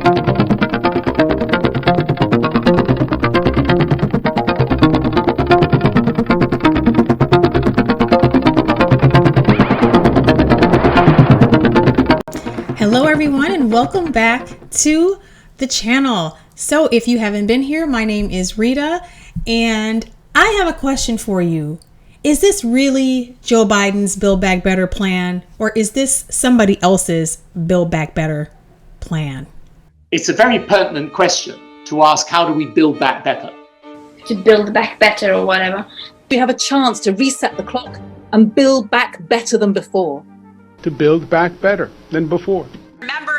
Hello everyone and welcome back to the channel. So if you haven't been here, my name is Rita and I have a question for you. Is this really Joe Biden's Build Back Better plan, or is this somebody else's Build Back Better plan? It's a very pertinent question to ask, how do we build back better? To build back better or whatever. We have a chance to reset the clock and build back better than before. To build back better than before. Remember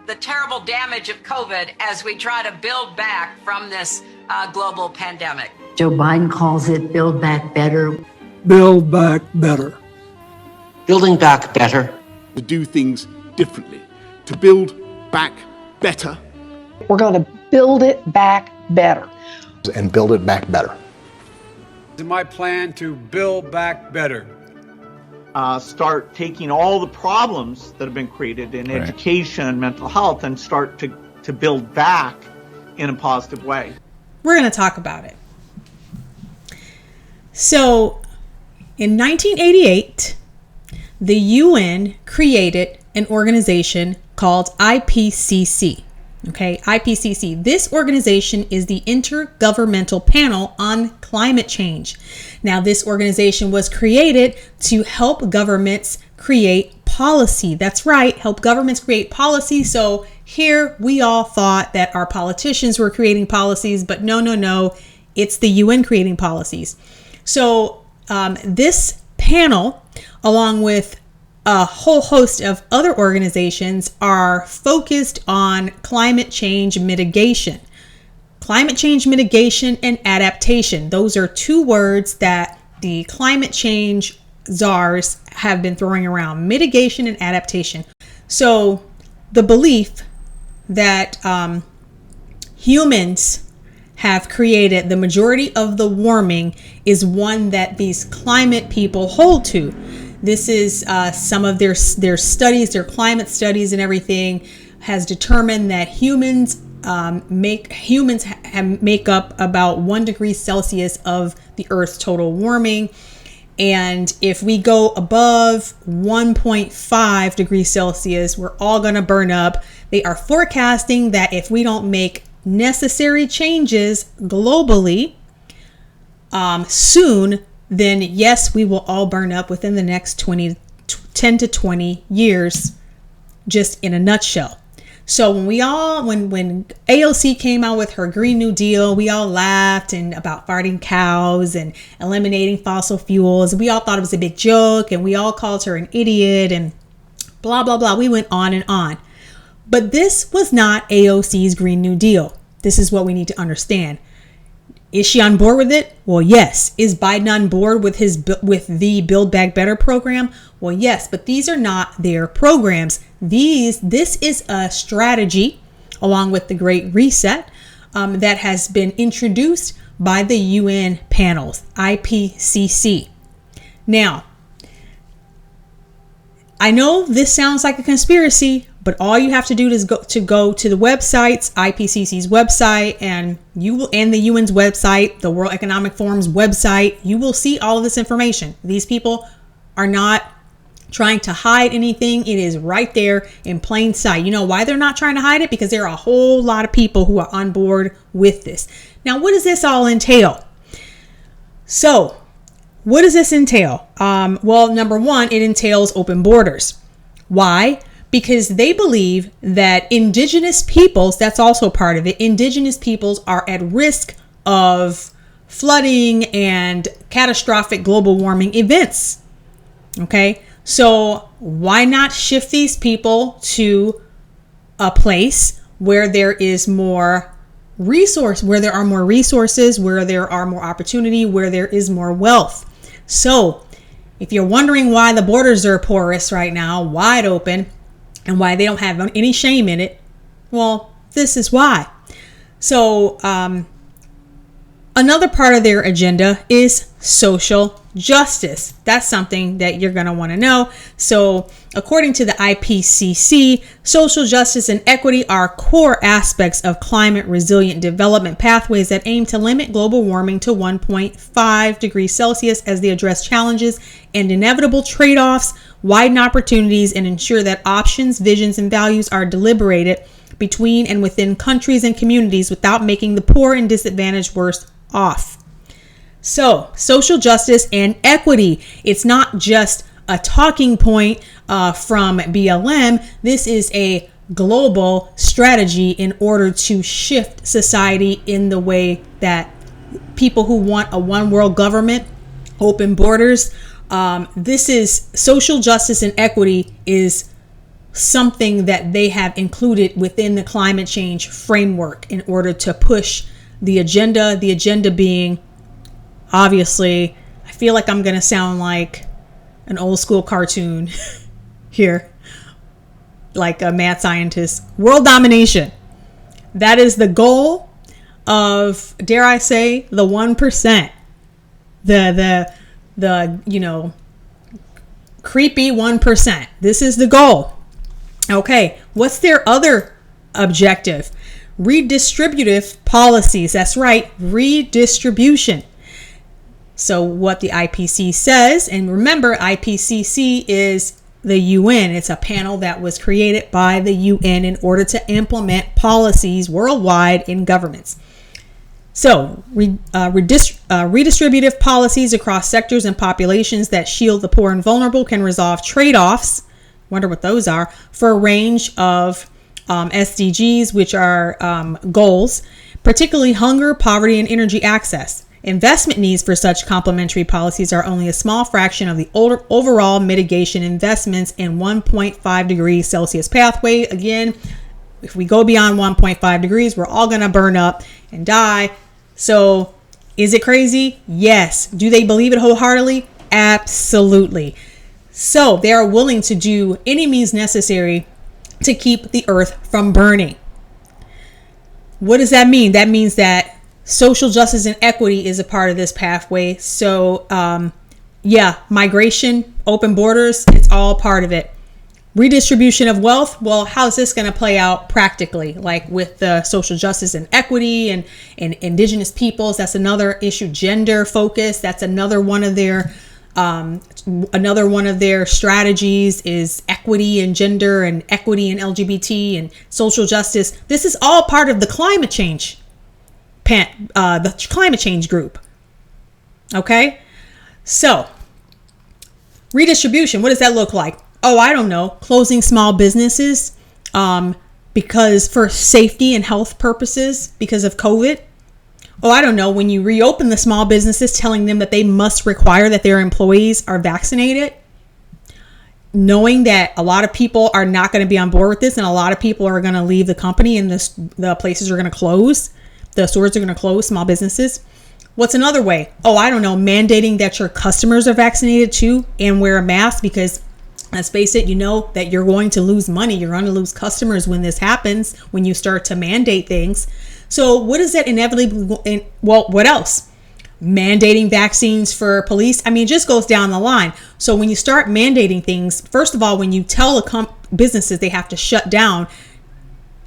the terrible damage of COVID as we try to build back from this global pandemic. Joe Biden calls it Build Back Better. Build back better. Building back better. To do things differently. To build back better. We're going to build it back better. And build it back better. It's my plan to build back better. Start taking all the problems that have been created in education and mental health and start to build back in a positive way. We're going to talk about it. So, in 1988, the UN created an organization called IPCC. Okay, IPCC. This organization is the Intergovernmental Panel on Climate Change. Now, this organization was created to help governments create policy. That's right, help governments create policy. So here we all thought that our politicians were creating policies, but no, it's the UN creating policies. So this panel, along with a whole host of other organizations, are focused on climate change mitigation. Climate change mitigation and adaptation. Those are two words that the climate change czars have been throwing around: mitigation and adaptation. So the belief that humans have created the majority of the warming is one that these climate people hold to. This is some of their studies, their climate studies and everything has determined that humans make up about 1 degree Celsius of the Earth's total warming. And if we go above 1.5 degrees Celsius, we're all going to burn up. They are forecasting that if we don't make necessary changes globally soon, then yes, we will all burn up within the next 10 to 20 years, just in a nutshell. So when AOC came out with her Green New Deal, we all laughed and about farting cows and eliminating fossil fuels. We all thought it was a big joke and we all called her an idiot and blah, blah, blah. We went on and on. But this was not AOC's Green New Deal. This is what we need to understand. Is she on board with it? Well, yes. Is Biden on board with the Build Back Better program? Well, yes, but these are not their programs. This is a strategy, along with the Great Reset, that has been introduced by the UN panels, IPCC. Now, I know this sounds like a conspiracy, but all you have to do is go to the websites, IPCC's website, and the UN's website, the World Economic Forum's website. You will see all of this information. These people are not trying to hide anything. It is right there in plain sight. You know why they're not trying to hide it? Because there are a whole lot of people who are on board with this. Now, what does this all entail? So, what does this entail? Well, number one, it entails open borders. Why? Because they believe that indigenous peoples, that's also part of it, indigenous peoples are at risk of flooding and catastrophic global warming events. Okay, so why not shift these people to a place where there is more resource, where there are more resources, where there are more opportunity, where there is more wealth? So if you're wondering why the borders are porous right now, wide open, and why they don't have any shame in it, well, this is why. So Another part of their agenda is social justice. That's something that you're going to want to know. So, according to the IPCC, social justice and equity are core aspects of climate resilient development pathways that aim to limit global warming to 1.5 degrees Celsius as they address challenges and inevitable trade-offs, widen opportunities, and ensure that options, visions, and values are deliberated between and within countries and communities without making the poor and disadvantaged worse off. So, social justice and equity, it's not just a talking point from BLM. This is a global strategy in order to shift society in the way that people who want a one world government, open borders, this is social justice and equity is something that they have included within the climate change framework in order to push the agenda being, obviously, I feel like I'm going to sound like an old school cartoon here, like a mad scientist. World domination. That is the goal of, dare I say, the 1%. The creepy 1%. This is the goal. Okay, what's their other objective? Redistributive policies. That's right, redistribution. So what the IPCC says, and remember, IPCC is the UN. It's a panel that was created by the UN in order to implement policies worldwide in governments. So redistributive policies across sectors and populations that shield the poor and vulnerable can resolve trade-offs, wonder what those are, for a range of SDGs, which are goals, particularly hunger, poverty, and energy access. Investment needs for such complementary policies are only a small fraction of the overall mitigation investments in 1.5 degrees Celsius pathway. Again, if we go beyond 1.5 degrees, we're all going to burn up and die. So is it crazy? Yes. Do they believe it wholeheartedly? Absolutely. So they are willing to do any means necessary to keep the earth from burning. What does that mean? That means that social justice and equity is a part of this pathway. So, migration, open borders, it's all part of it. Redistribution of wealth. Well, how's this going to play out practically? Like with the social justice and equity and indigenous peoples, that's another issue. Gender focus, that's another one of their strategies is equity and gender and equity and LGBT and social justice. This is all part of the climate change group. Okay, so redistribution, what does that look like? Oh, I don't know, closing small businesses because for safety and health purposes because of COVID. Oh, I don't know, when you reopen the small businesses, telling them that they must require that their employees are vaccinated, knowing that a lot of people are not going to be on board with this and a lot of people are going to leave the company and the places are going to close. The stores are going to close, small businesses. What's another way? Oh, I don't know, mandating that your customers are vaccinated too and wear a mask because, let's face it, you know that you're going to lose money. You're going to lose customers when this happens, when you start to mandate things. So what is that inevitably? Well, what else? Mandating vaccines for police. I mean, it just goes down the line. So when you start mandating things, first of all, when you tell businesses they have to shut down,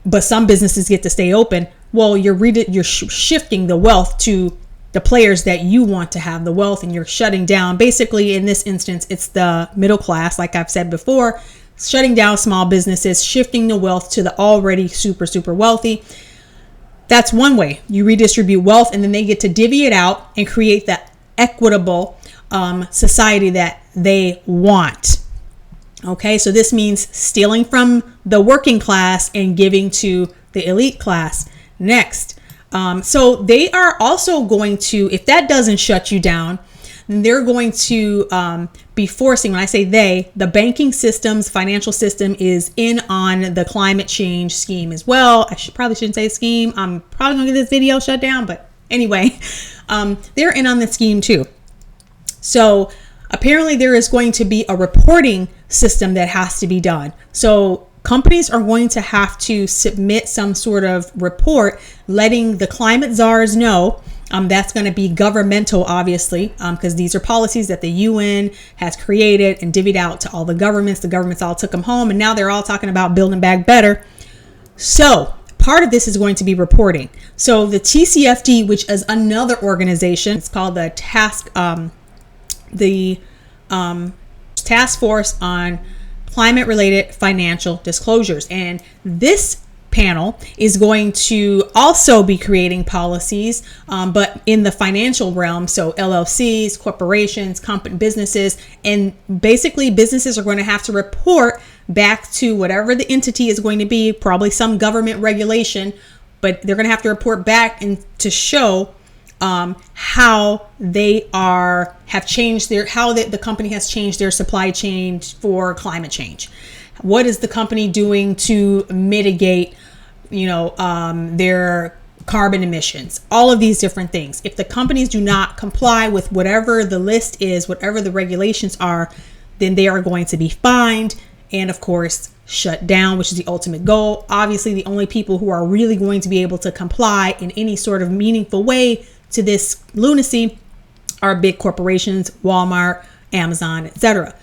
but some businesses get to stay open, well, you're shifting the wealth to the players that you want to have the wealth, and you're shutting down. Basically, in this instance, it's the middle class, like I've said before, shutting down small businesses, shifting the wealth to the already super, super wealthy. That's one way. You redistribute wealth and then they get to divvy it out and create the equitable society that they want. Okay, so this means stealing from the working class and giving to the elite class. Next, so they are also going to, if that doesn't shut you down, then they're going to be forcing, when I say they, the banking systems, financial system is in on the climate change scheme as well. I probably shouldn't say scheme. I'm probably going to get this video shut down, but anyway, they're in on the scheme too. So apparently there is going to be a reporting system that has to be done. So companies are going to have to submit some sort of report letting the climate czars know That's going to be governmental, obviously, because these are policies that the UN has created and divvied out to all the governments. The governments all took them home, and now they're all talking about building back better. So part of this is going to be reporting. So the TCFD, which is another organization, it's called the Task Force on Climate-Related Financial Disclosures, and this panel is going to also be creating policies, but in the financial realm. So LLCs, corporations, businesses, and basically businesses are going to have to report back to whatever the entity is going to be, probably some government regulation, but they're going to have to report back and to show how they have changed how the company has changed their supply chain for climate change. What is the company doing to mitigate, their carbon emissions? All of these different things. If the companies do not comply with whatever the list is, whatever the regulations are, then they are going to be fined and, of course, shut down, which is the ultimate goal. Obviously, the only people who are really going to be able to comply in any sort of meaningful way to this lunacy are big corporations, Walmart, Amazon, etc.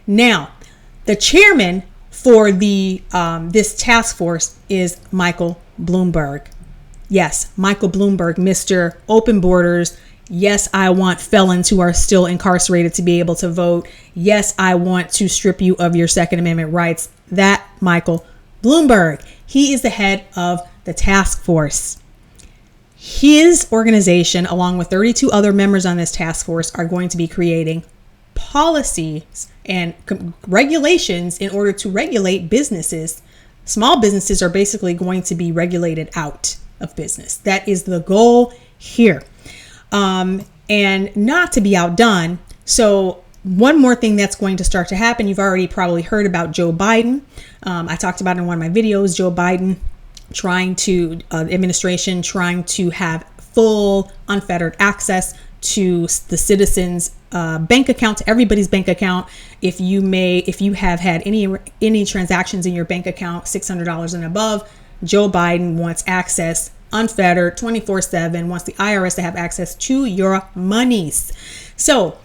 Now, the chairman for this task force is Michael Bloomberg. Yes, Michael Bloomberg, Mr. Open Borders. Yes, I want felons who are still incarcerated to be able to vote. Yes, I want to strip you of your Second Amendment rights. That Michael Bloomberg, he is the head of the task force. His organization, along with 32 other members on this task force, are going to be creating policies and regulations in order to regulate businesses. Small businesses are basically going to be regulated out of business. That is the goal here. And not to be outdone. So one more thing that's going to start to happen, you've already probably heard about Joe Biden. I talked about in one of my videos, Joe Biden administration trying to have full unfettered access to the citizens' bank account, to everybody's bank account. If you have had any transactions in your bank account, $600 and above, Joe Biden wants access unfettered 24/7, wants the IRS to have access to your monies. So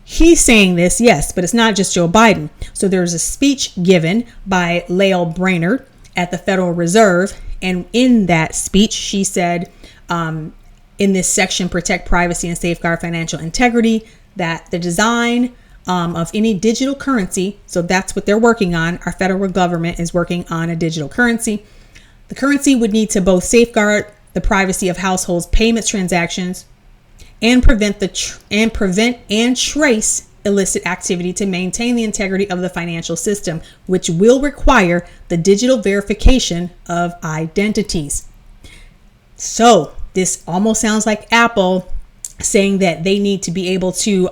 he's saying this, yes, but it's not just Joe Biden. So there's a speech given by Lael Brainerd at the Federal Reserve. And in that speech, she said, in this section, protect privacy and safeguard financial integrity, that the design of any digital currency, so that's what they're working on. Our federal government is working on a digital currency. The currency would need to both safeguard the privacy of households' payments transactions and prevent and trace illicit activity to maintain the integrity of the financial system, which will require the digital verification of identities. So this almost sounds like Apple saying that they need to be able to,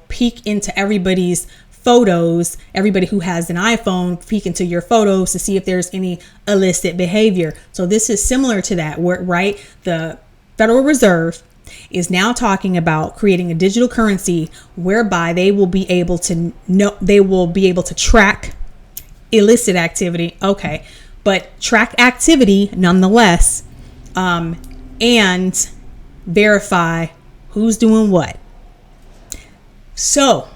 peek into everybody's photos, everybody who has an iPhone, peek into your photos to see if there's any illicit behavior. So this is similar to that, right? The Federal Reserve is now talking about creating a digital currency whereby they will be able to track illicit activity. Okay, but track activity nonetheless, and verify who's doing what. So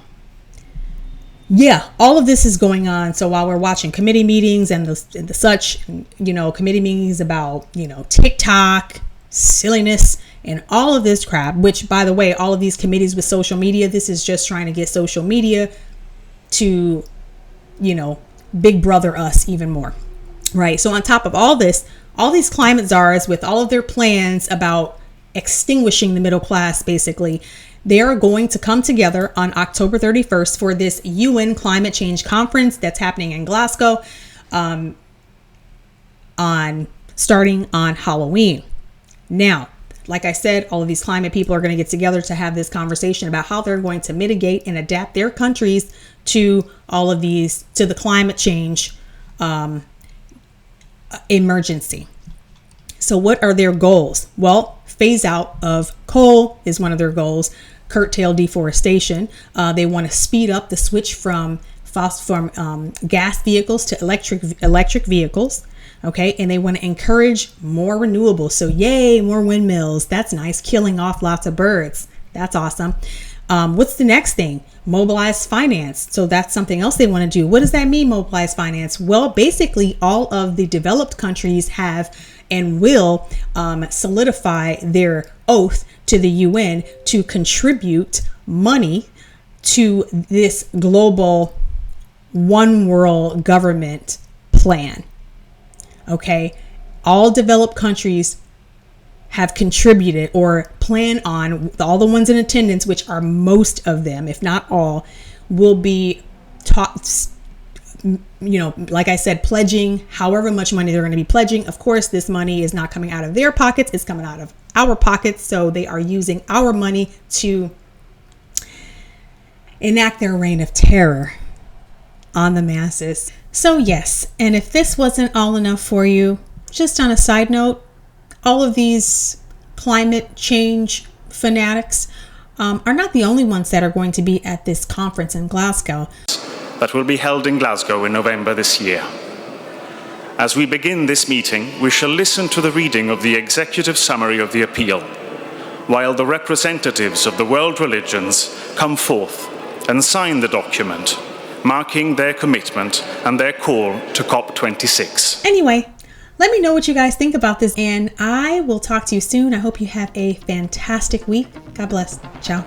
yeah, all of this is going on. So while we're watching committee meetings and the such, committee meetings about, TikTok, silliness, and all of this crap, which, by the way, all of these committees with social media, this is just trying to get social media to, big brother us even more, right? So on top of all this, all these climate czars with all of their plans about extinguishing the middle class, basically, they are going to come together on October 31st for this UN climate change conference that's happening in Glasgow, starting on Halloween. Now, like I said, all of these climate people are going to get together to have this conversation about how they're going to mitigate and adapt their countries to all of these, to the climate change emergency. So what are their goals? Well, phase out of coal is one of their goals. Curtail deforestation. They want to speed up the switch from gas vehicles to electric vehicles. Okay, and they want to encourage more renewables. So yay, more windmills. That's nice. Killing off lots of birds. That's awesome. What's the next thing? Mobilize finance. So that's something else they want to do. What does that mean, mobilize finance? Well, basically all of the developed countries have and will solidify their oath to the UN to contribute money to this global one world government plan. Okay, all developed countries have contributed or plan on, all the ones in attendance, which are most of them, if not all, will be taught, like I said, pledging however much money they're going to be pledging. Of course, this money is not coming out of their pockets, it's coming out of our pockets. So they are using our money to enact their reign of terror on the masses. So yes, and if this wasn't all enough for you, just on a side note, all of these climate change fanatics are not the only ones that are going to be at this conference in Glasgow. That will be held in Glasgow in November this year. As we begin this meeting, we shall listen to the reading of the executive summary of the appeal, while the representatives of the world religions come forth and sign the document, marking their commitment and their call to COP26. Anyway, let me know what you guys think about this, and I will talk to you soon. I hope you have a fantastic week. God bless. Ciao.